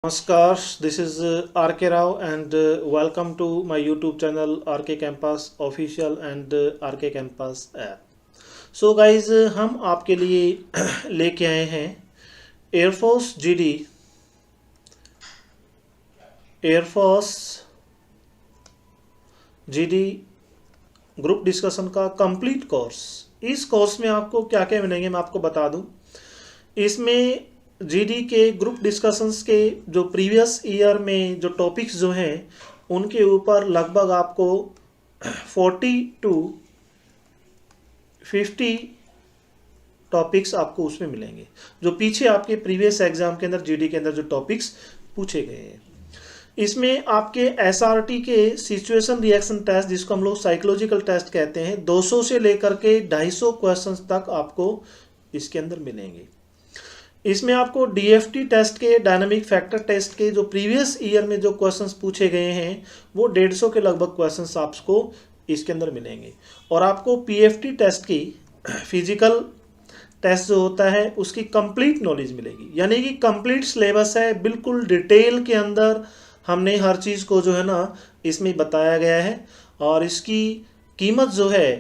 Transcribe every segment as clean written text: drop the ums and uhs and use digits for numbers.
Namaskar, this is RK Rao and welcome to my YouTube channel RK Campus Official and RK Campus app. So guys, हम आपके लिए लेके आए हैं air force GD group discussion का complete course. इस course में आपको क्या क्या मिलेंगे मैं आपको बता दूं। इसमें जीडी के ग्रुप डिस्कशंस के जो प्रीवियस ईयर में जो टॉपिक्स जो हैं उनके ऊपर लगभग आपको 40 to 50 टॉपिक्स आपको उसमें मिलेंगे, जो पीछे आपके प्रीवियस एग्जाम के अंदर जीडी के अंदर जो टॉपिक्स पूछे गए हैं। इसमें आपके एसआरटी के सिचुएशन रिएक्शन टेस्ट, जिसको हम लोग साइकोलॉजिकल टेस्ट कहते हैं, 200 से लेकर के 250 क्वेश्चंस तक आपको इसके अंदर मिलेंगे। इसमें आपको डीएफटी टेस्ट के, डायनामिक फैक्टर टेस्ट के जो प्रीवियस ईयर में जो क्वेश्चंस पूछे गए हैं वो 150 के लगभग क्वेश्चंस आपको इसके अंदर मिलेंगे। और आपको पीएफटी टेस्ट की, फिजिकल टेस्ट जो होता है, उसकी कंप्लीट नॉलेज मिलेगी। यानी कि कंप्लीट सिलेबस है, बिल्कुल डिटेल के अंदर हमने हर चीज़ को जो है ना इसमें बताया गया है। और इसकी कीमत जो है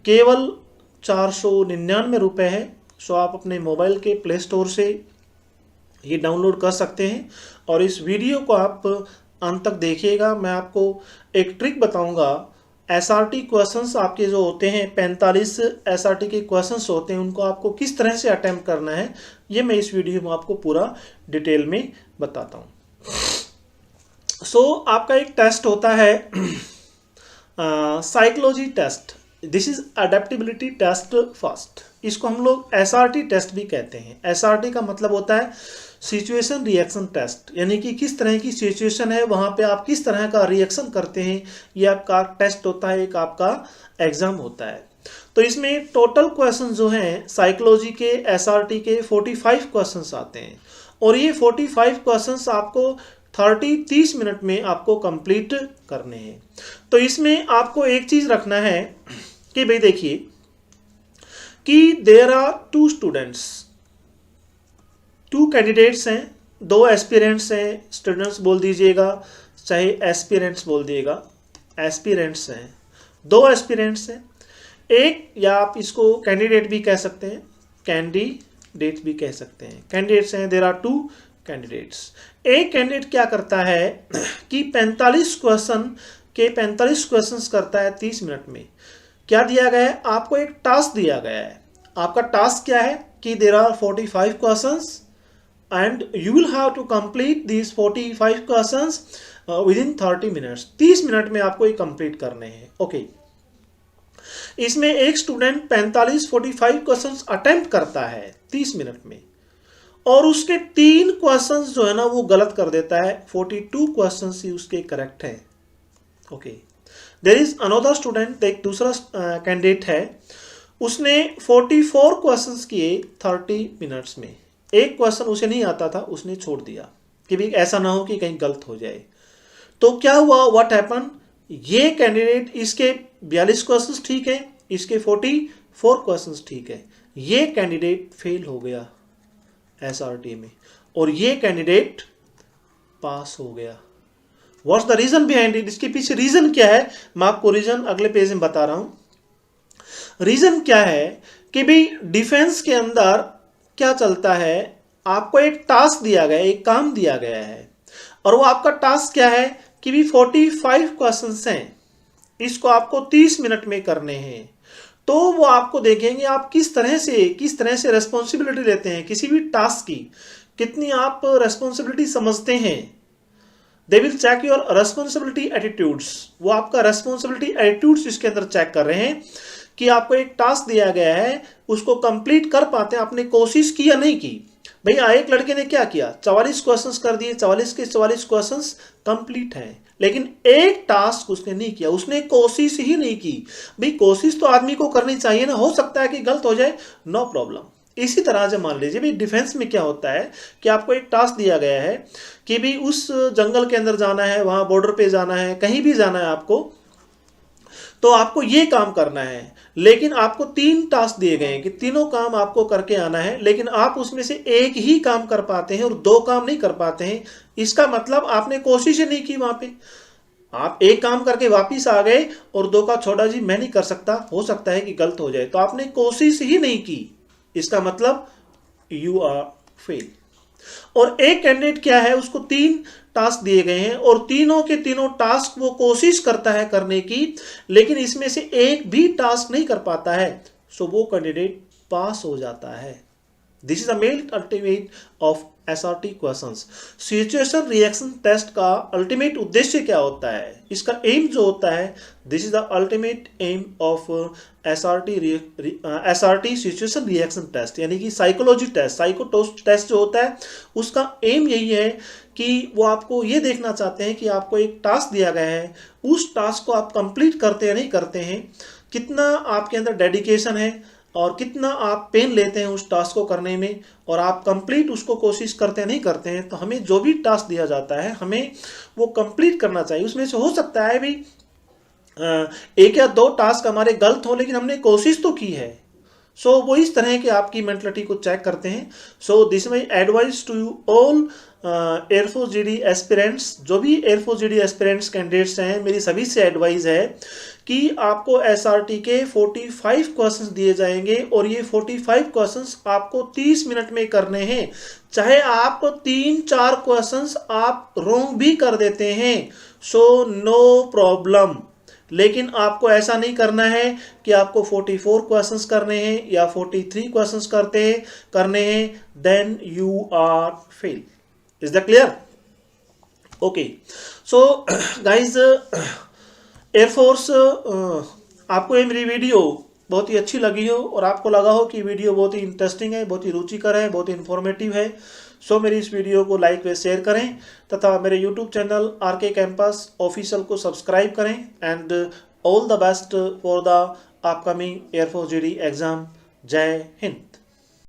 केवल 499 रुपये है। सो आप अपने मोबाइल के प्ले स्टोर से ये डाउनलोड कर सकते हैं। और इस वीडियो को आप अंत तक देखिएगा। मैं आपको एक ट्रिक बताऊंगा। एसआरटी क्वेश्चंस आपके जो होते हैं, 45 एसआरटी के क्वेश्चंस होते हैं, उनको आपको किस तरह से अटेम्प्ट करना है ये मैं इस वीडियो में आपको पूरा डिटेल में बताता हूँ। सो आपका एक टेस्ट होता है psychology test. This is adaptability test first. इसको हम लोग एसआरटी टेस्ट भी कहते हैं। एसआरटी का मतलब होता है सिचुएशन रिएक्शन टेस्ट, यानी कि किस तरह की सिचुएशन है वहाँ पे आप किस तरह का रिएक्शन करते हैं, ये आपका टेस्ट होता है, एक आपका एग्जाम होता है। तो इसमें टोटल क्वेश्चन जो हैं साइकोलॉजी के, एसआरटी के 45 क्वेश्चन आते हैं। और ये 45 क्वेश्चन आपको 30 मिनट में आपको कंप्लीट करने हैं। तो इसमें आपको एक चीज रखना है कि भाई देखिए कि देयर आर 2 स्टूडेंट्स, 2 कैंडिडेट्स हैं, 2 एस्पिरेंट्स हैं। स्टूडेंट्स बोल दीजिएगा, चाहे एस्पिरेंट्स बोल दिएगा। एस्पिरेंट्स हैं, 2 एस्पिरेंट्स हैं। एक, या आप इसको कैंडिडेट भी कह सकते हैं, कैंडिडेट भी कह सकते हैं। कैंडिडेट्स हैं, देयर आर 2 कैंडिडेट्स। एक कैंडिडेट क्या करता है कि 45 क्वेश्चंस करता है 30 मिनट में। क्या दिया गया है आपको? एक टास्क दिया गया है। आपका टास्क क्या है कि there are 45 questions and you will have to complete this 45 questions within 30 minutes. 30 minute में आपको ये कंप्लीट करने हैं। ओके, इसमें एक स्टूडेंट 45 क्वेश्चंस अटेम्प्ट करता है 30 मिनट में, और उसके 3 क्वेश्चंस जो है ना वो गलत कर देता है। 42 क्वेश्चंस ही उसके करेक्ट है। Okay, there is another student, एक दूसरा कैंडिडेट है, उसने 44 क्वेश्चंस किए 30 मिनट्स में। एक क्वेश्चन उसे नहीं आता था, उसने छोड़ दिया कि भी ऐसा ना हो कि कहीं गलत हो जाए। तो क्या हुआ, व्हाट हैपन, ये कैंडिडेट, इसके 42 क्वेश्चंस ठीक है, इसके 44 क्वेश्चंस ठीक है। ये कैंडिडेट फेल हो गया एसआरटी में और ये कैंडिडेट पास हो गया। What's the reason behind it? इसके पीछे रीजन क्या है मैं आपको रीजन अगले पेज में बता रहा हूं। रीजन क्या है कि भाई डिफेंस के अंदर क्या चलता है, आपको एक टास्क दिया गया है, एक काम दिया गया है, और वो आपका टास्क क्या है कि भी 45 क्वेश्चंस हैं, इसको आपको 30 मिनट में करने हैं। तो वो आपको देखेंगे आप किस तरह से रेस्पॉन्सिबिलिटी लेते हैं किसी भी टास्क की, कितनी आप रेस्पॉन्सिबिलिटी समझते हैं। They will check your responsibility attitudes. वो आपका रेस्पॉन्सिबिलिटी एटीट्यूड्स इसके अंदर चेक कर रहे हैं कि आपको एक टास्क दिया गया है, उसको कंप्लीट कर पाते हैं, आपने कोशिश की या नहीं की। भैया एक लड़के ने क्या किया, 44 क्वेश्चंस कर दिए, 44 के 44 क्वेश्चंस कंप्लीट हैं, लेकिन एक टास्क उसने नहीं किया, उसने कोशिश ही नहीं की। भाई कोशिश तो आदमी को करनी चाहिए ना, हो सकता है कि गलत हो जाए, नो प्रॉब्लम। इसी तरह से मान लीजिए भाई डिफेंस में क्या होता है कि आपको एक टास्क दिया गया है कि भी उस जंगल के अंदर जाना है, वहां बॉर्डर पे जाना है, कहीं भी जाना है आपको। तो आपको ये काम करना है, लेकिन आपको 3 टास्क दिए गए हैं कि तीनों काम आपको करके आना है, लेकिन आप उसमें से एक ही काम कर पाते हैं और 2 काम नहीं कर पाते हैं। इसका मतलब आपने कोशिश ही नहीं की। वहां पे आप एक काम करके वापिस आ गए और 2 का छोड़ा जी मैं नहीं कर सकता, हो सकता है कि गलत हो जाए, तो आपने कोशिश ही नहीं की। इसका मतलब यू आर फेल। और एक कैंडिडेट क्या है, उसको 3 टास्क दिए गए हैं और तीनों के तीनों टास्क वो कोशिश करता है करने की, लेकिन इसमें से एक भी टास्क नहीं कर पाता है, सो वो कैंडिडेट पास हो जाता है। This is the main ultimate of SRT questions. Situation reaction test का अल्टीमेट उद्देश्य क्या होता है, इसका एम जो होता है, this is the ultimate aim of SRT situation reaction test, यानी कि साइकोलॉजी टेस्ट, साइको टेस्ट जो होता है उसका एम यही है कि वो आपको ये देखना चाहते हैं कि आपको एक टास्क दिया गया है, उस टास्क को आप कंप्लीट करते या नहीं करते हैं, कितना आपके अंदर डेडिकेशन है और कितना आप पेन लेते हैं उस टास्क को करने में, और आप कंप्लीट उसको कोशिश करते हैं नहीं करते हैं। तो हमें जो भी टास्क दिया जाता है हमें वो कंप्लीट करना चाहिए। उसमें से हो सकता है भी 1 या 2 टास्क हमारे गलत हो, लेकिन हमने कोशिश तो की है। सो वो इस तरह के आपकी मेंटलिटी को चेक करते हैं। So this my advice to you all air force GD aspirants, जो भी एयरफोर्स जीडी एस्पिरेंट्स कैंडिडेट्स हैं, मेरी सभी से एडवाइस है कि आपको SRT के 45 क्वेश्चंस दिए जाएंगे और ये 45 क्वेश्चंस आपको 30 मिनट में करने हैं। चाहे आप 3-4 क्वेश्चंस आप रॉन्ग भी कर देते हैं, सो नो प्रॉब्लम, लेकिन आपको ऐसा नहीं करना है कि आपको 44 क्वेश्चंस करने हैं या 43 क्वेश्चंस करने हैं, then you are fail. Is that clear? Okay, so guys, air force, आपको ये मेरी वीडियो बहुत ही अच्छी लगी हो और आपको लगा हो कि वीडियो बहुत ही इंटरेस्टिंग है, बहुत ही रुचिकर है, बहुत ही इंफॉर्मेटिव है, सो मेरी इस वीडियो को लाइक व शेयर करें तथा मेरे YouTube channel RK campus official को सब्सक्राइब करें। And all the best for the upcoming air force GD exam. जय हिंद।